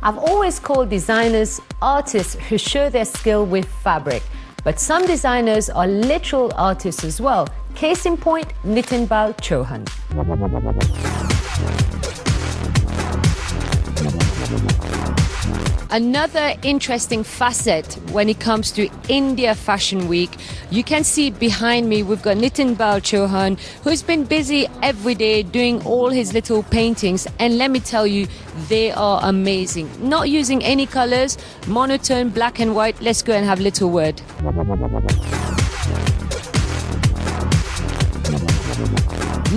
I've always called designers artists who show their skill with fabric. But some designers are literal artists as well. Case in point, Nitin Chauhan. Another interesting facet when it comes to India Fashion Week, you can see behind me we've got Nitin Chauhan, who's been busy every day doing all his little paintings, and let me tell you, they are amazing. Not using any colors, monotone, black and white. Let's go and have a little word.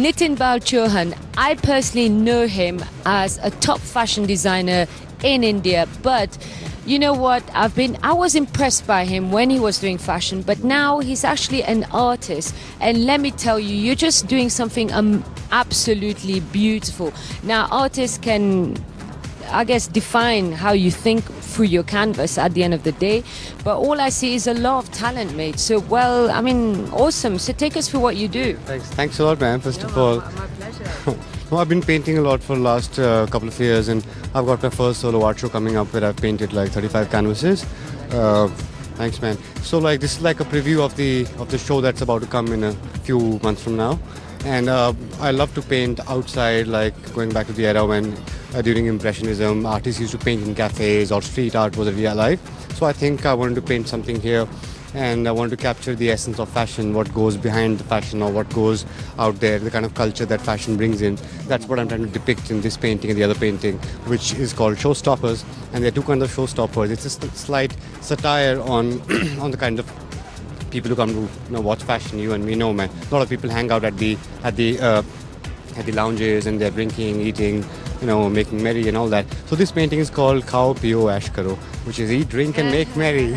Nitin Chauhan, I personally know him as a top fashion designer in India, but you know what, I was impressed by him when he was doing fashion, but now he's actually an artist, and let me tell you, you're just doing something absolutely beautiful. Now artists can, I guess, define how you think through your canvas at the end of the day, but all I see is a lot of talent, mate. So, well, I mean, awesome. So take us through what you do. Thanks a lot, man, first of all. My pleasure. Well, I've been painting a lot for the last couple of years, and I've got my first solo art show coming up where I've painted like 35 canvases. Thanks, man. So like this is like a preview of the show that's about to come in a few months from now. And I love to paint outside, like going back to the era when during Impressionism, artists used to paint in cafes or street art was really alive. So I think I wanted to paint something here, and I wanted to capture the essence of fashion, what goes behind the fashion or what goes out there, the kind of culture that fashion brings in. That's what I'm trying to depict in this painting and the other painting, which is called Showstoppers. And there are two kinds of showstoppers. It's a slight satire on on the kind of people who come to watch fashion. You and me know, man. A lot of people hang out at the lounges, and they're drinking, eating, making merry and all that. So this painting is called Khao Pio Ash Karo, which is eat, drink and make merry.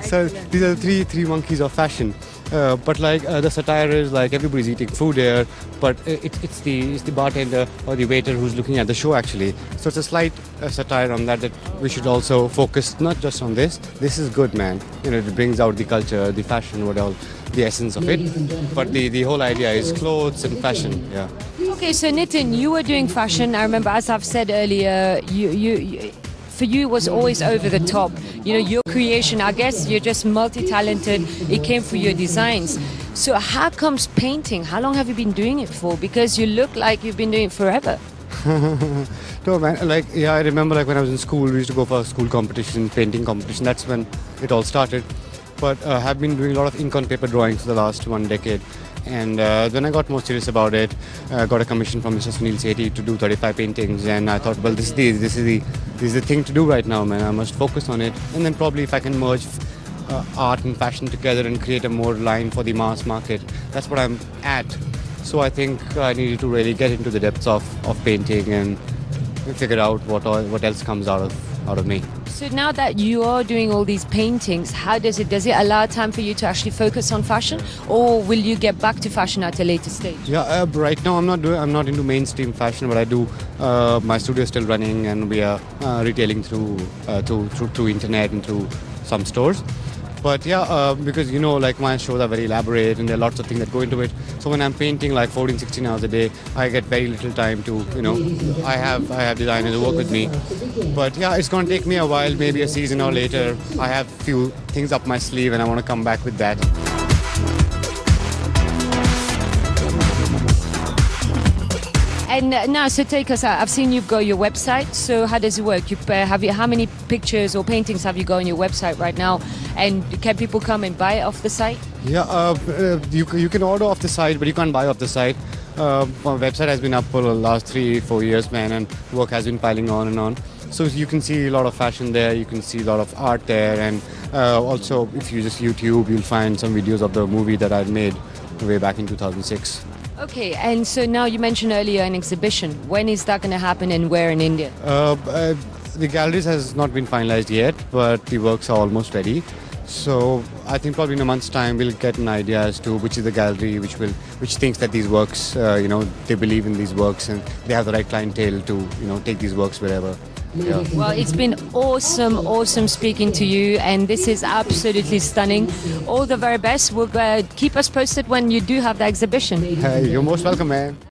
So these are the three monkeys of fashion. But like the satire is like everybody's eating food here, but it's the bartender or the waiter who's looking at the show actually. So it's a slight satire on that we should also focus not just on this. This is good, man. It brings out the culture, the fashion, the essence of it. But the whole idea is clothes and fashion. Yeah. Okay, so Nitin, you were doing fashion. I remember, as I've said earlier, for you was always over the top. Your creation, I guess you're just multi-talented. It came through your designs. So how comes painting? How long have you been doing it for? Because you look like you've been doing it forever. No, man, I remember when I was in school, we used to go for a school competition, painting competition. That's when it all started. But I have been doing a lot of ink on paper drawings for the last 1 decade. And then I got more serious about it. I got a commission from Mr. Sunil Sethi to do 35 paintings, and I thought, well, this is the thing to do right now, man. I must focus on it, and then probably if I can merge art and fashion together and create a more line for the mass market, that's what I'm at. So I think I needed to really get into the depths of painting and figure out what else comes out of me. So now that you are doing all these paintings, does it allow time for you to actually focus on fashion, or will you get back to fashion at a later stage? Yeah, right now I'm not into mainstream fashion, but I do. My studio is still running, and we are retailing through internet and through some stores. But yeah, because my shows are very elaborate and there are lots of things that go into it. So when I'm painting like 14, 16 hours a day, I get very little time to, I have designers who work with me. But yeah, it's going to take me a while, maybe a season or later. I have few things up my sleeve and I want to come back with that. And now, so take us out. I've seen you've got your website. So how does it work? How many pictures or paintings have you got on your website right now? And can people come and buy it off the site? Yeah, you can order off the site, but you can't buy off the site. My website has been up for the last 3-4 years, man, and work has been piling on and on. So you can see a lot of fashion there, you can see a lot of art there, and also if you just YouTube, you'll find some videos of the movie that I made way back in 2006. Okay, and so now you mentioned earlier an exhibition. When is that going to happen and where in India? The galleries has not been finalized yet, but the works are almost ready. So I think probably in a month's time we'll get an idea as to which is the gallery which thinks that these works, they believe in these works and they have the right clientele to, take these works wherever. Yeah. Well, it's been awesome speaking to you, and this is absolutely stunning. All the very best. We'll keep us posted when you do have the exhibition. Hey, you're most welcome, man.